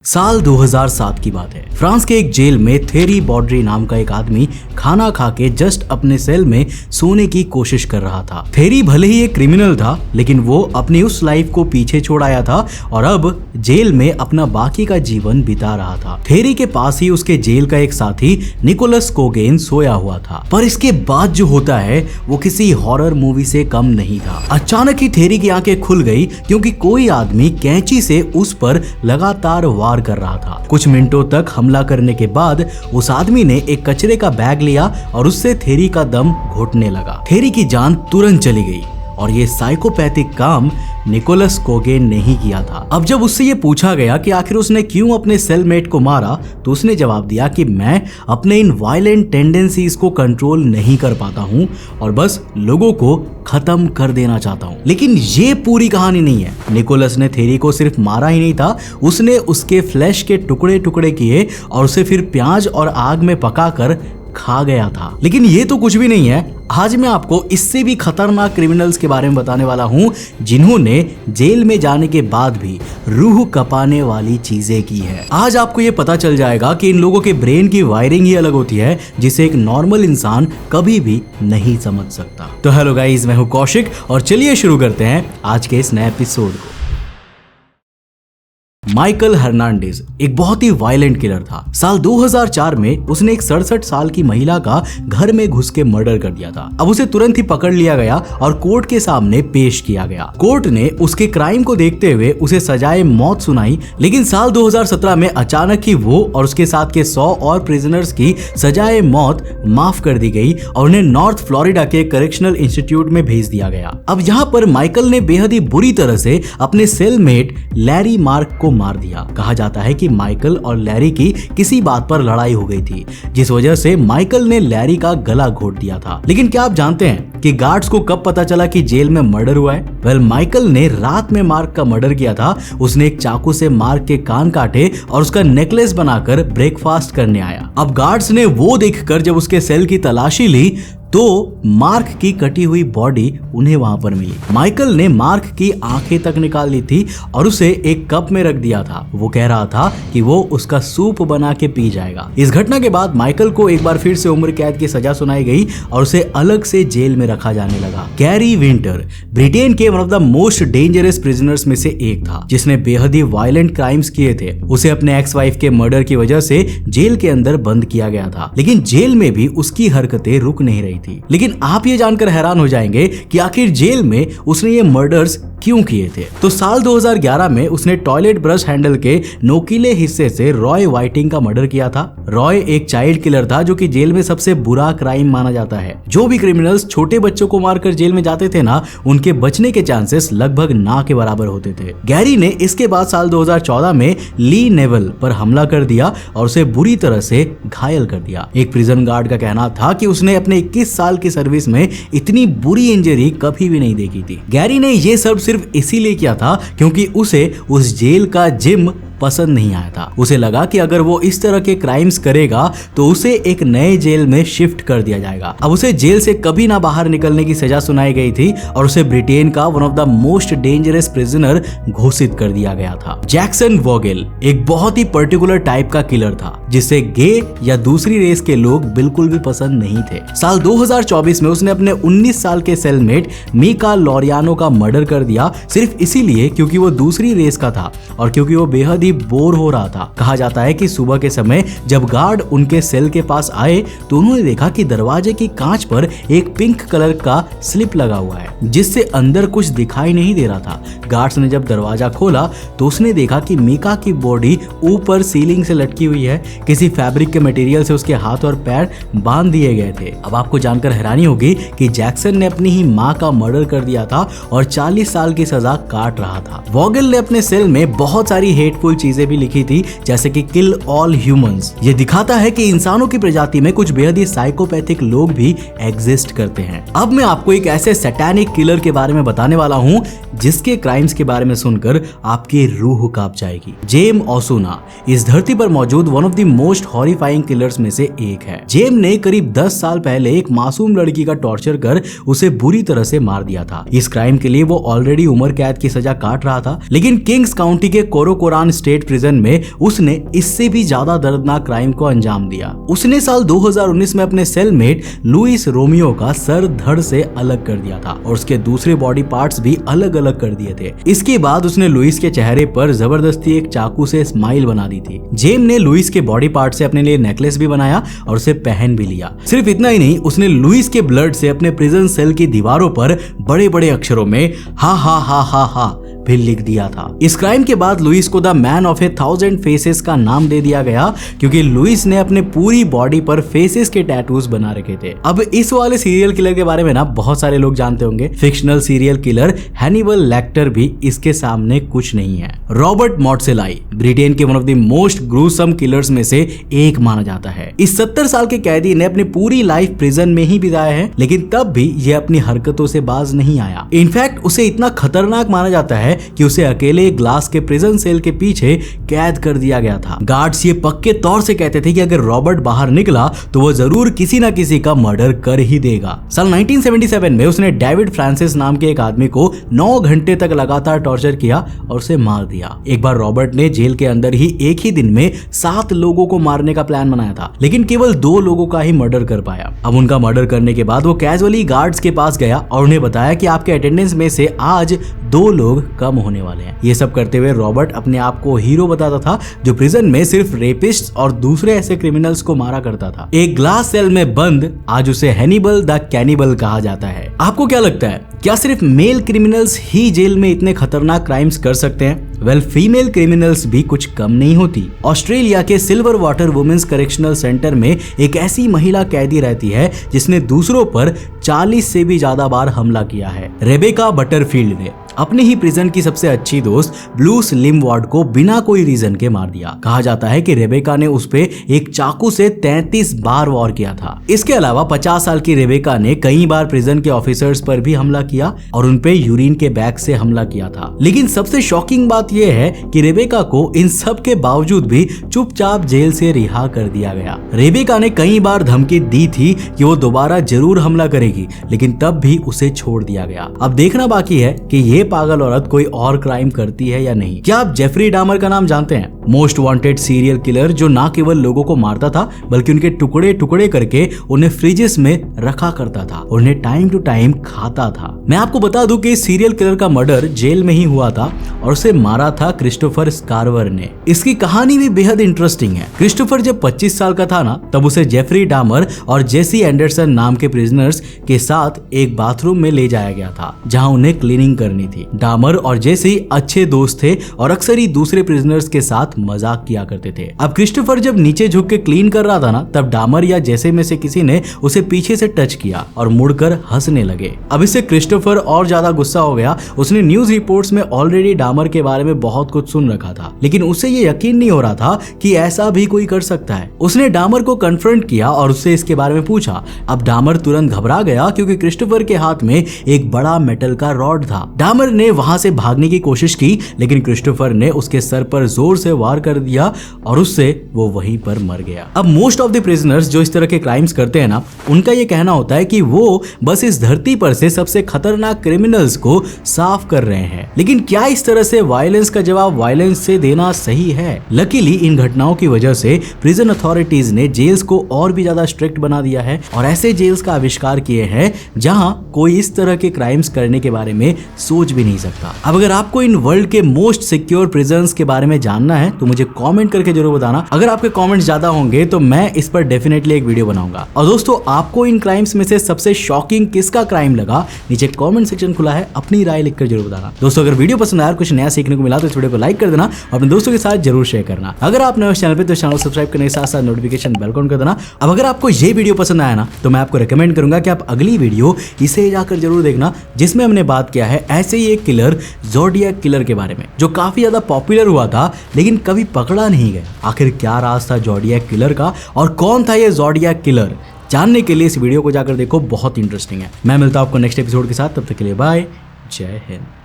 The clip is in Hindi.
साल 2007 की बात है। फ्रांस के एक जेल में थेरी बॉड्री नाम का एक आदमी खाना खा के जस्ट अपने सेल में सोने की कोशिश कर रहा था। थेरी भले ही एक क्रिमिनल था, लेकिन वो अपनी उस लाइफ को पीछे छोड़ आया था और अब जेल में अपना बाकी का जीवन बिता रहा था। थेरी के पास ही उसके जेल का एक साथी निकोलस कोगेन सोया हुआ था, पर इसके बाद जो होता है वो किसी हॉरर मूवी से कम नहीं था। अचानक ही थेरी की आंखें खुल गई क्योंकि कोई आदमी कैंची से उस पर लगातार कर रहा था। कुछ मिनटों तक हमला करने के बाद उस आदमी ने एक कचरे का बैग लिया और उससे थेरी का दम घोटने लगा। थेरी की जान तुरंत चली गई और ये साइकोपैथिक काम निकोलस कोगेन ने ही किया था। अब जब उससे ये पूछा गया कि आखिर उसने क्यों अपने सेलमेट को मारा, तो उसने जवाब दिया कि मैं अपने इन वायलेंट टेंडेंसीज को कंट्रोल नहीं कर पाता हूँ और बस लोगों को खत्म कर देना चाहता हूँ। लेकिन ये पूरी कहानी नहीं है। निकोलस ने थेरी को सिर्फ मारा ही नहीं था, उसने उसके फ्लैश के टुकड़े टुकड़े किए और उसे फिर प्याज और आग में पकाकर खा गया था। लेकिन ये तो कुछ भी नहीं है। आज मैं आपको इससे भी खतरनाक क्रिमिनल्स के बारे में बताने वाला हूँ जिन्होंने जेल में जाने के बाद भी रूह कपाने वाली चीजें की है। आज आपको ये पता चल जाएगा कि इन लोगों के ब्रेन की वायरिंग ही अलग होती है जिसे एक नॉर्मल इंसान कभी भी नहीं समझ सकता। तो हेलो गाइस, मैं हूँ कौशिक और चलिए शुरू करते हैं आज के इस नए एपिसोड को। माइकल हर्नांडेज एक बहुत ही वायलेंट किलर था। साल 2004 में उसने एक 67 साल की महिला का घर में घुस के मर्डर कर दिया था। अब उसे तुरंत ही पकड़ लिया गया और कोर्ट के सामने पेश किया गया। कोर्ट ने उसके क्राइम को देखते हुए उसे सजाए मौत सुनाई, लेकिन साल 2017 में अचानक ही वो और उसके साथ के 100 और प्रिजनर्स की सजाए मौत माफ कर दी गई और उन्हें नॉर्थ फ्लोरिडा के करेक्शनल इंस्टीट्यूट में भेज दिया गया। अब यहाँ पर माइकल ने बेहद ही बुरी तरह से अपने सेलमेट लैरी मार्क को मार दिया। कहा जाता है कि माइकल और लैरी की किसी बात पर लड़ाई हो गई थी, जिस वजह से माइकल ने लैरी का गला घोट दिया था। लेकिन क्या आप जानते हैं कि गार्ड्स को कब पता चला कि जेल में मर्डर हुआ है? वेल, माइकल ने रात में मार्क का मर्डर किया था। उसने एक चाकू से मार्क के कान काटे और उसका नेकलेस बनाकर ब्रेकफास्ट करने आया। अब गार्ड्स ने वो देखकर जब उसके सेल की तलाशी ली तो मार्क की कटी हुई बॉडी उन्हें वहां पर मिली। माइकल ने मार्क की आंखें तक निकाल ली थी और उसे एक कप में रख दिया था। वो कह रहा था कि वो उसका सूप बना के पी जाएगा। इस घटना के बाद माइकल को एक बार फिर से उम्र कैद की सजा सुनाई गई और उसे अलग से जेल में रखा जाने लगा। गैरी विंटर ब्रिटेन के one of the most dangerous prisoners में से एक था, जिसने बेहद ही वायलेंट क्राइम्स किए थे। उसे अपने एक्स वाइफ के मर्डर की वजह से जेल के अंदर बंद किया गया था, लेकिन जेल में भी उसकी हरकतें रुक नहीं रही थी। लेकिन आप ये जानकर हैरान हो जाएंगे कि आखिर जेल में उसने ये मर्डर्स क्यों किए थे। तो साल 2011 में उसने टॉयलेट ब्रश हैंडल के नोकीले हिस्से से रॉय वाइटिंग का मर्डर किया था। रॉय एक चाइल्ड किलर था जो कि जेल में सबसे बुरा क्राइम माना जाता है। जो भी क्रिमिनल्स छोटे बच्चों को मारकर जेल में जाते थे ना, उनके बचने के चांसेस लगभग ना के बराबर होते थे। गैरी ने इसके बाद साल 2014 में ली नेवल पर हमला कर दिया और उसे बुरी तरह से घायल कर दिया। एक प्रिजन गार्ड का कहना था कि उसने अपने 21 साल की सर्विस में इतनी बुरी इंजरी कभी भी नहीं देखी थी। गैरी ने ये सब सिर्फ इसीलिए किया था क्योंकि उसे उस जेल का जिम पसंद नहीं आया था। उसे लगा कि अगर वो इस तरह के क्राइम्स करेगा तो उसे एक नए जेल में शिफ्ट कर दिया जाएगा। अब उसे जेल से कभी ना बाहर निकलने की सजा सुनाई गई थी और उसे ब्रिटेन का one of the most dangerous prisoner घोषित कर दिया गया था। जैक्सन वोगेल एक बहुत ही पर्टिकुलर टाइप का किलर था जिसे गे या दूसरी रेस के लोग बिल्कुल भी पसंद नहीं थे। साल 2024 में उसने अपने 19 साल के सेलमेट मीका लॉरियानो का मर्डर कर दिया, सिर्फ इसीलिए क्योंकि वो दूसरी रेस का था और क्योंकि वो बेहद बोर हो रहा था। कहा जाता है कि सुबह के समय जब गार्ड उनके सेल के पास आए तो उन्होंने देखा कि दरवाजे की कांच पर एक पिंक कलर का स्लिप लगा हुआ है जिससे अंदर कुछ दिखाई नहीं दे रहा था। गार्ड्स ने जब दरवाजा खोला तो उसने देखा कि मीका की बॉडी ऊपर सीलिंग से लटकी हुई है। किसी फैब्रिक के मटेरियल से उसके हाथ और पैर बांध दिए गए थे। अब आपको जानकर हैरानी होगी कि जैक्सन ने अपनी ही माँ का मर्डर कर दिया था और 40 साल की सजा काट रहा था। वोगेल ने अपने सेल में बहुत सारी हेटफुल चीजें भी लिखी थी, जैसे कि किल ऑल ह्यूमंस। ये दिखाता है कि इंसानों की प्रजाति में कुछ बेहद ही साइकोपैथिक लोग भी एग्जिस्ट करते हैं। अब मैं आपको एक ऐसे सैटानिक किलर के बारे में बताने वाला हूँ जिसके क्राइम्स के बारे में सुनकर आपकी रूह कांप जाएगी। जेम ओसुना इस धरती पर मौजूद one of the most horrifying killers में से एक है। जेम ने करीब 10 साल पहले एक मासूम लड़की का टॉर्चर कर उसे बुरी तरह से मार दिया था। इस क्राइम के लिए वो ऑलरेडी उम्र कैद की सजा काट रहा था, लेकिन किंग्स काउंटी के कोरोकोरान स्टेट प्रिजन में उसने इससे भी ज्यादा दर्दनाक क्राइम को अंजाम दिया। उसने साल 2019 में अपने सेलमेट लुइस रोमियो का सर धड़ से अलग कर दिया था और उसके दूसरे बॉडी पार्ट्स भी अलग अलग कर दिए थे। इसके बाद उसने लुइस के चेहरे पर जबरदस्ती एक चाकू से स्माइल बना दी थी। जेम ने लुइस के बॉडी पार्ट से अपने लिए नेकलेस भी बनाया और उसे पहन भी लिया। सिर्फ इतना ही नहीं, उसने लुइस के ब्लड से अपने प्रिजन सेल की दीवारों पर बड़े बड़े अक्षरों में हा हा हा हा हा भी लिख दिया था। इस क्राइम के बाद लुइस को द मैन ऑफ 1000 फेसेस का नाम दे दिया गया, क्योंकि लुइस ने अपने पूरी बॉडी पर फेसेस के टैटूज बना रखे थे। अब इस वाले सीरियल किलर के बारे में ना बहुत सारे लोग जानते होंगे। Fictional serial killer Hannibal lateral भी इसके सामने कुछ नहीं है। रॉबर्ट मॉट्सेलाई ब्रिटेन के one of the most gruesome killers में से एक माना जाता है। इस 70 साल के कैदी ने अपनी पूरी लाइफ प्रिजन में ही बिताया है, लेकिन तब भी ये अपनी हरकतों से बाज नहीं आया। इनफैक्ट उसे इतना खतरनाक माना जाता है कि उसे अकेले ग्लास के प्रिजन सेल के पीछे कैद कर दिया गया था। गार्ड्स ये पक्के तौर से कहते थे कि अगर रॉबर्ट बाहर निकला तो वो जरूर किसी ना किसी का मर्डर कर ही देगा। साल 1977 में उसने डेविड फ्रांसिस नाम के एक आदमी को 9 घंटे तक लगातार टॉर्चर किया और उसे मार दिया। एक बार रॉबर्ट ने जेल के अंदर ही एक ही दिन में 7 लोगों को मारने का प्लान बनाया था, लेकिन केवल 2 लोगों का ही मर्डर कर पाया। अब उनका मर्डर करने के बाद वो कैजुअली गार्ड्स के पास गया और उन्हें बताया कि आपके अटेंडेंस में से आज 2 लोग कम होने वाले हैं। ये सब करते हुए रॉबर्ट अपने आप को हीरो बताता था, जो प्रिजन में सिर्फ रेपिस्ट्स और दूसरे ऐसे क्रिमिनल्स को मारा करता था। एक ग्लास सेल में बंद आज उसे हैनिबल द कैनिबल कहा जाता है। आपको क्या लगता है, क्या सिर्फ मेल क्रिमिनल्स ही जेल में इतने खतरनाक क्राइम्स कर सकते हैं? वेल, फीमेल क्रिमिनल्स भी कुछ कम नहीं होती। ऑस्ट्रेलिया के Silverwater women's correctional centre में एक ऐसी महिला कैदी रहती है जिसने दूसरों पर 40 से भी ज्यादा बार हमला किया है। रेबेका बटरफील्ड ने अपने ही प्रिजन की सबसे अच्छी दोस्त ब्लूस लिमवार्ड को बिना कोई रीजन के मार दिया। कहा जाता है कि रेबेका ने उस पे एक चाकू से 33 बार वार किया था। इसके अलावा 50 साल की रेबेका ने कई बार प्रिजन के ऑफिसर्स पर भी हमला किया और उन पे यूरिन के बैग से हमला किया था। लेकिन सबसे शॉकिंग बात यह है कि रेबेका को इन सब के बावजूद भी चुपचाप जेल से रिहा कर दिया गया। रेबेका ने कई बार धमकी दी थी कि वो दोबारा जरूर हमला करेगी, लेकिन तब भी उसे छोड़ दिया गया। अब देखना बाकी है कि ये पागल औरत कोई और क्राइम करती है या नहीं। क्या आप जेफरी डामर का नाम जानते हैं? मोस्ट वांटेड सीरियल किलर जो ना केवल लोगों को मारता था बल्कि उनके टुकड़े टुकड़े करके उन्हें फ्रिजेस में रखा करता था, उन्हें टाइम टू टाइम खाता था। मैं आपको बता दूं कि सीरियल किलर का मर्डर जेल में ही हुआ था और उसे मारा था क्रिस्टोफर स्कारवर ने। इसकी कहानी भी बेहद इंटरेस्टिंग है। क्रिस्टोफर जब 25 साल का था ना, तब उसे जेफरी डामर और जेसी एंडरसन नाम के प्रिजनर्स के साथ एक बाथरूम में ले जाया गया था जहां उन्हें क्लीनिंग करनी थी। डामर और जेसी अच्छे दोस्त थे और अक्सर ही दूसरे प्रिजनर्स के साथ मजाक किया करते थे। अब क्रिस्टोफर जब नीचे झुक के क्लीन कर रहा था ना, तब डामर या जेसी में से किसी ने उसे पीछे से टच किया और मुड़कर हंसने लगे। अब इससे क्रिस्टोफर और ज्यादा गुस्सा हो गया। उसने न्यूज रिपोर्ट्स में ऑलरेडी डामर के बारे में बहुत कुछ सुन रखा था, लेकिन उसे ये यकीन नहीं हो रहा था कि ऐसा भी कोई कर सकता है। उसने डामर को कन्फ्रंट किया और उससे इसके बारे में पूछा। अब डामर तुरंत घबरा गया क्योंकि क्रिस्टोफर के हाथ में एक बड़ा मेटल का रॉड था। डामर ने वहां से भागने की कोशिश की, लेकिन क्रिस्टोफर ने उसके सर पर जोर से वार कर दिया और उससे वो वहीं पर मर गया। अब मोस्ट ऑफ द प्रिजनर्स जो इस तरह के क्राइम्स करते हैं ना, उनका ये कहना होता है कि वो बस इस धरती पर से सबसे खतरनाक क्रिमिनल्स को साफ कर रहे हैं। लेकिन क्या इस तरह से वायलेंस का जवाब वायलेंस से देना सही है? लकीली इन घटनाओं की वजह से प्रिजन अथॉरिटीज ने जेल्स को और भी ज्यादा स्ट्रिक्ट बना दिया है और ऐसे जेल्स का आविष्कार किए हैं जहां कोई इस तरह के क्राइम्स करने के बारे में सोच भी नहीं सकता। अब अगर आपको इन वर्ल्ड के मोस्ट सिक्योर प्रिजन्स के बारे में जानना है तो मुझे कमेंट करके जरूर बताना। अगर आपके कमेंट्स ज्यादा होंगे तो मैं इस पर डेफिनेटली एक वीडियो बनाऊंगा। और दोस्तों, आपको इन क्राइम्स में से सबसे शॉकिंग किसका क्राइम लगा, नीचे कमेंट सेक्शन खुला है, अपनी राय लिखकर जरूर बताना। दोस्तों, अगर वीडियो पसंद आया, कुछ नया सीखने को मिला तो इस वीडियो को लाइक कर देना और अपने दोस्तों के साथ जरूर शेयर करना। अगर आप नए चैनल पे तो चैनल सब्सक्राइब करने के साथ साथ नोटिफिकेशन बेल ऑन कर देना। अब अगर आपको ये वीडियो पसंद आया ना, तो मैं आपको रिकमेंड करूंगा कि आप अगली वीडियो इसे जाकर जरूर देखना, जिसमें हमने बात किया है ऐसे ही एक किलर ज़ोडिएक किलर के बारे में, जो काफी ज्यादा पॉपुलर हुआ था लेकिन कभी पकड़ा नहीं गया। आखिर क्या राज था ज़ोडिएक किलर का और कौन था ये ज़ोडिएक किलर? जानने के लिए इस वीडियो को जाकर देखो, बहुत इंटरेस्टिंग है। मैं मिलता हूं आपको नेक्स्ट एपिसोड के साथ, तब तक के लिए बाय, जय हिंद।